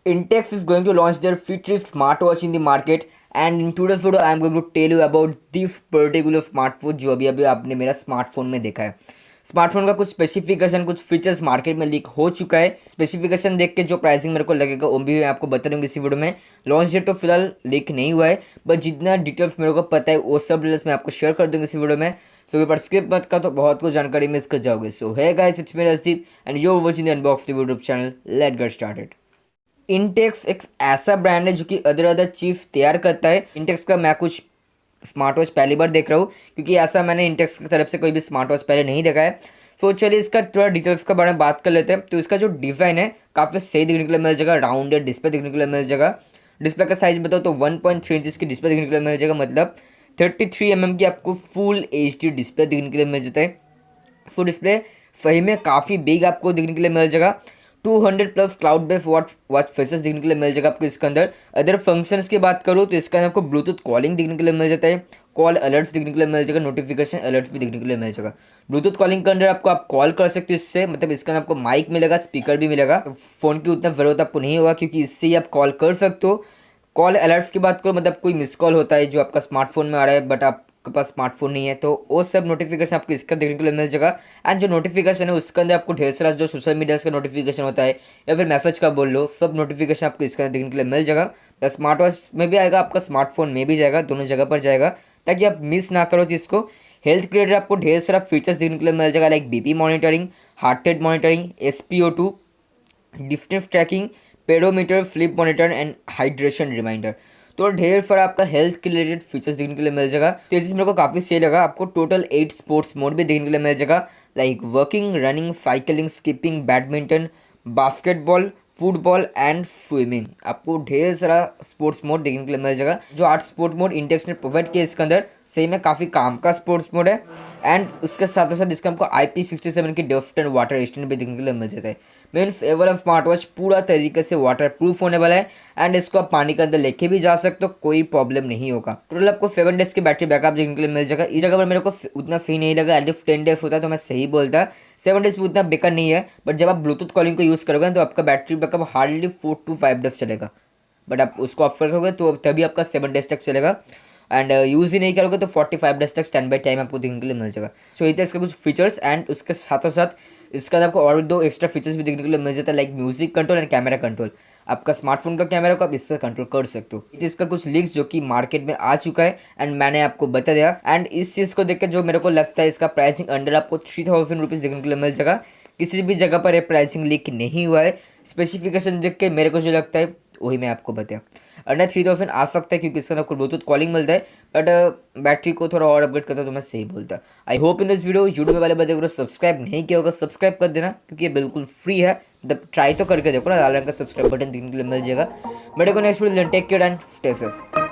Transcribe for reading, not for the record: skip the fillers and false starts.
Intex is going to launch their fitrist smartwatch in the market, and in today's video I am going to tell you about this particular smartphone जो अभी आपने मेरा smartphone में देखा है। Smartphone का कुछ स्पेसिफिकेशन, कुछ फीचर्स मार्केट में लीक हो चुका है। स्पेसिफिकेशन देख के जो प्राइसिंग मेरे को लगेगा वो भी मैं आपको बता दूंगा इसी वीडियो में। लॉन्च डेट तो फिलहाल लीक नहीं हुआ है, बट जितना डिटेल्स मेरे को पता है वो सब डिटेल्स मैं आपको शेयर कर दूंगा इसी वीडियो में। सो पर स्किप मत का तो बहुत कुछ जानकारी मिस कर जाओगे। So hey guys, it's me Rajdeep and you are watching the unboxlive YouTube channel. Let's get started. Intex एक ऐसा ब्रांड है जो कि अदर चीफ तैयार करता है। इंटेक्स का मैं कुछ स्मार्ट वॉच पहली बार देख रहा हूँ, क्योंकि ऐसा मैंने इंटेक्स की तरफ से कोई भी स्मार्ट वॉच पहले नहीं देखा है। सो चलिए इसका थोड़ा डिटेल्स के बारे में बात कर लेते हैं। तो इसका जो डिज़ाइन है काफ़ी सही देखने के लिए मिल जाएगा, राउंडेड डिस्प्ले देखने के लिए मिल जाएगा। डिस्प्ले का साइज बताओ तो 1.3 इंचज़ की डिस्प्ले देखने के लिए मिल जाएगा, मतलब 33 mm की आपको फुल HD डिस्प्ले देखने के लिए मिल जाता है। सो डिस्प्ले सही में काफ़ी बिग आपको देखने के लिए मिल जाएगा। 200+ क्लाउड बेस्ड वॉच फेसेस देखने के लिए मिल जाएगा आपको इसके अंदर। अदर फंक्शंस की बात करूँ तो इसके अंदर आपको ब्लूटूथ कॉलिंग देखने के लिए मिल जाता है, कॉल अलर्ट्स देखने के लिए मिल जाएगा, नोटिफिकेशन अलर्ट्स भी देखने के लिए मिल जाएगा। ब्लूटूथ कॉलिंग के अंदर आपको आप कॉल कर सकते हो इससे, मतलब इसके अंदर आपको माइक मिलेगा, स्पीकर भी मिलेगा। फ़ोन की उतना ज़रूरत आपको नहीं होगा, क्योंकि इससे ही आप कॉल कर सकते हो। कॉल अलर्ट्स की बात करो, मतलब कोई मिस कॉल होता है जो आपका स्मार्टफोन में आ रहा है बट आपके पास स्मार्टफोन नहीं है, तो वो सब नोटिफिकेशन आपको इसका देखने के लिए मिल जाएगा। एंड जो नोटिफिकेशन है उसके अंदर आपको ढेर सारा जो सोशल मीडिया का नोटिफिकेशन होता है या फिर मैसेज का बोल लो, सब नोटिफिकेशन आपको इसका देखने के लिए मिल जाएगा। स्मार्ट वॉच में भी आएगा, आपका स्मार्टफोन में भी जाएगा, दोनों जगह पर जाएगा, ताकि आप मिस ना करो चीज़ को। हेल्थ के रिलेटेड आपको ढेर सारा फीचर्स देखने के लिए मिल जाएगा, like BP monitoring, heart rate monitoring, SpO2, distance tracking, pedometer, sleep monitor and hydration reminder. तो ढेर सारा आपका हेल्थ के रिलेटेड फीचर्स देखने के लिए मिल जाएगा। तो ये चीज़ मेरे को काफ़ी सही लगा। आपको टोटल 8 स्पोर्ट्स मोड भी देखने के लिए मिल जाएगा, like working, running, cycling, skipping, badminton, basketball, football and swimming. आपको ढेर सारा स्पोर्ट्स मोड देखने के लिए मिल जाएगा। जो 8 स्पोर्ट मोड इंटेक्स ने प्रोवाइड किया इसके अंदर, सही में काफ़ी काम का स्पोर्ट्स मोड है। एंड उसके साथ साथ इसका हमको IP67 की डस्ट एंड वाटर रेजिस्टेंट भी देखने के लिए मिल जाता है। Means ever of smart watch पूरा तरीके से वाटर प्रूफ होने वाला है, एंड इसको आप पानी के अंदर लेके भी जा सकते हो, कोई प्रॉब्लम नहीं होगा। टोटल आपको 7 डेज की बैटरी बैकअप देखने के लिए मिल जाएगा। इस जगह पर मेरे को उतना फी नहीं लगा, एटलीस्ट 10 डेज होता है तो मैं सही बोलता। 7 डेज भी उतना बेकार नहीं है, बट जब आप ब्लूटूथ कॉलिंग को यूज़ करोगे तो आपका battery backup hardly 4 to 5 days चलेगा, बट आप उसको ऑफ करोगे तो तभी आपका 7 डेज तक चलेगा। एंड यूज़ ही नहीं करोगे तो 45 डेज तक स्टैंड बाई टाइम आपको देखने के लिए मिल जाएगा। सो ये था इसका कुछ फीचर्स, एंड उसके साथों साथ इसका आपको और 2 एक्स्ट्रा फीचर्स भी देखने के लिए मिल जाता है, like music control and camera control. आपका स्मार्टफोन का कैमरा को आप इससे कंट्रोल कर सकते हो। इसका कुछ लीक्स जो कि मार्केट में आ चुका है एंड मैंने आपको बता दिया। एंड इस चीज़ को देख के जो मेरे को लगता है इसका प्राइसिंग अंडर आपको 3000 रुपीज़ देखने के लिए मिल जाएगा। किसी भी जगह पर ये प्राइसिंग लीक नहीं हुआ है। स्पेसिफिकेशन देख के मेरे को जो लगता है वही मैं आपको बताया। अंडर 3000 आ सकता है, क्योंकि इसका आपको ब्लूटूथ कॉलिंग मिलता है, बट बैटरी को थोड़ा और अपग्रेड करता तो मैं सही बोलता। I hope in this video YouTube वाले बंदे को सब्सक्राइब नहीं किया होगा, सब्सक्राइब कर देना, क्योंकि ये बिल्कुल फ्री है। मतलब ट्राई तो करके देखो ना, लाल रंग का सब्सक्राइब बटन देखने के लिए मिल जाएगा। मेरे को next video take care and stay safe.